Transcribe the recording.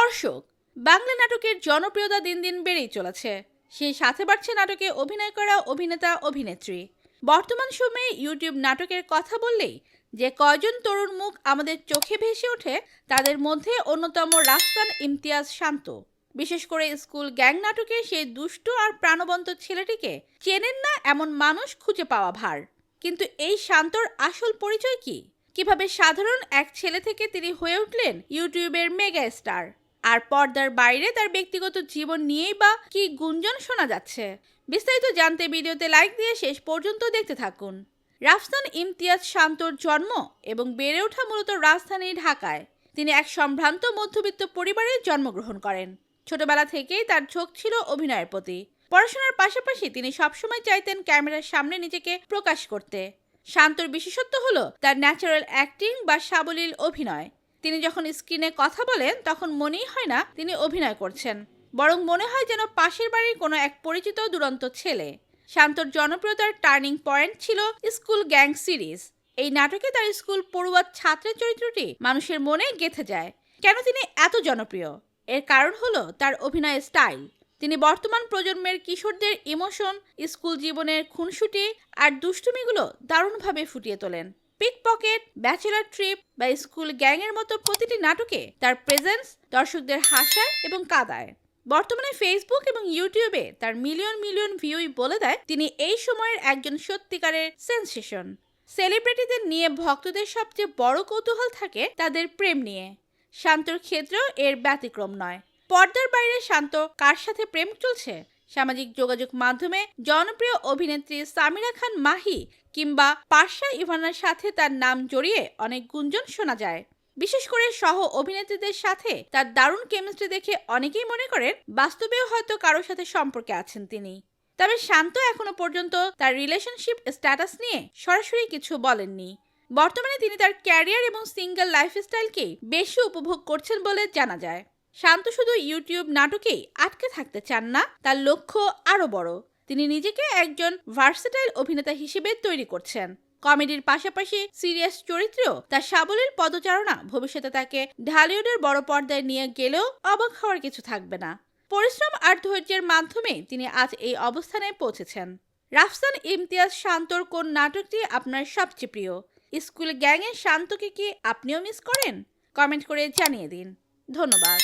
দর্শক, বাংলা নাটকের জনপ্রিয়তা দিন দিন বেড়েই চলেছে। সেই সাথে বাড়ছে নাটকে অভিনয় করা অভিনেতা অভিনেত্রী। বর্তমান সময়ে ইউটিউব নাটকের কথা বললেই যে কয়জন তরুণ মুখ আমাদের চোখে ভেসে ওঠে, তাদের মধ্যে অন্যতম রাফসান ইমতিয়াজ শান্ত। বিশেষ করে স্কুল গ্যাং নাটকে সেই দুষ্ট আর প্রাণবন্ত ছেলেটিকে চেনেন না এমন মানুষ খুঁজে পাওয়া ভার। কিন্তু এই শান্তর আসল পরিচয় কি? কিভাবে সাধারণ এক ছেলে থেকে তিনি হয়ে উঠলেন ইউটিউবের মেগা স্টার? আর পর্দার বাইরে তার ব্যক্তিগত জীবন নিয়েই বা কি গুঞ্জন শোনা যাচ্ছে? বিস্তারিত জানতে ভিডিওতে লাইক দিয়ে শেষ পর্যন্ত দেখতে থাকুন। রাফসান ইমতিয়াজ শান্তর জন্ম এবং বেড়ে ওঠা মূলত রাজধানী ঢাকায়। তিনি এক সম্ভ্রান্ত মধ্যবিত্ত পরিবারে জন্মগ্রহণ করেন। ছোটবেলা থেকেই তার ঝোঁক ছিল অভিনয়ের প্রতি। পড়াশোনার পাশাপাশি তিনি সবসময় চাইতেন ক্যামেরার সামনে নিজেকে প্রকাশ করতে। শান্তর বিশেষত্ব হলো তার ন্যাচারাল অ্যাক্টিং বা সাবলীল অভিনয়। তিনি যখন স্ক্রিনে কথা বলেন তখন মনেই হয় না তিনি অভিনয় করছেন, বরং মনে হয় যেন পাশের বাড়ির কোনো এক পরিচিত দুরন্ত ছেলে। শান্তর জনপ্রিয়তার টার্নিং পয়েন্ট ছিল স্কুল গ্যাং সিরিজ। এই নাটকে তার স্কুল পড়ুয়া ছাত্রের চরিত্রটি মানুষের মনে গেঁথে যায়। কেন তিনি এত জনপ্রিয়? এর কারণ হলো তার অভিনয় স্টাইল। তিনি বর্তমান প্রজন্মের কিশোরদের ইমোশন, স্কুল জীবনের খুনসুটি আর দুষ্টুমিগুলো দারুণভাবে ফুটিয়ে তোলেন। পিকপকেট, ব্যাচেলার ট্রিপ বা স্কুল গ্যাংয়ের মতো প্রতিটি নাটকে তার প্রেজেন্স দর্শকদের হাসায় এবং কাঁদায়। বর্তমানে ফেসবুক এবং ইউটিউবে তার মিলিয়ন মিলিয়ন ভিউই বলে দেয় তিনি এই সময়ের একজন সত্যিকারের সেন্সেশন। সেলিব্রিটিদের নিয়ে ভক্তদের সবচেয়ে বড় কৌতূহল থাকে তাদের প্রেম নিয়ে। শান্তর ক্ষেত্রেও এর ব্যতিক্রম নয়। পর্দার বাইরে শান্ত কার সাথে প্রেম চলছে? সামাজিক যোগাযোগ মাধ্যমে জনপ্রিয় অভিনেত্রী সামিরা খান মাহি কিংবা পাশা ইভানার সাথে তার নাম জড়িয়ে অনেক গুঞ্জন শোনা যায়। বিশেষ করে সহ অভিনেত্রীদের সাথে তার দারুণ কেমিস্ট্রি দেখে অনেকেই মনে করেন বাস্তবেও হয়তো কারোর সাথে সম্পর্কে আছেন তিনি। তবে শান্ত এখনো পর্যন্ত তার রিলেশনশিপ স্ট্যাটাস নিয়ে সরাসরি কিছু বলেননি। বর্তমানে তিনি তার ক্যারিয়ার এবং সিঙ্গেল লাইফস্টাইলকেই বেশি উপভোগ করছেন বলে জানা যায়। শান্ত শুধু ইউটিউব নাটকেই আটকে থাকতে চান না, তার লক্ষ্য আরো বড়। তিনি নিজেকে একজন ভার্সেটাইল অভিনেতা হিসেবে তৈরি করছেন। কমেডির পাশাপাশি সিরিয়াস চরিত্রেও তার সাবলীল পদচারণা ভবিষ্যতে তাকে ঢালিউডের বড় পর্দায় নিয়ে গেলেও অবাক হওয়ার কিছু থাকবে না। পরিশ্রম আর ধৈর্যের মাধ্যমে তিনি আজ এই অবস্থানে পৌঁছেছেন। রাফসান ইমতিয়াজ শান্তর কোন নাটকটি আপনার সবচেয়ে প্রিয়? স্কুল গ্যাংয়ের শান্তকে কি আপনিও মিস করেন? কমেন্ট করে জানিয়ে দিন। ধন্যবাদ।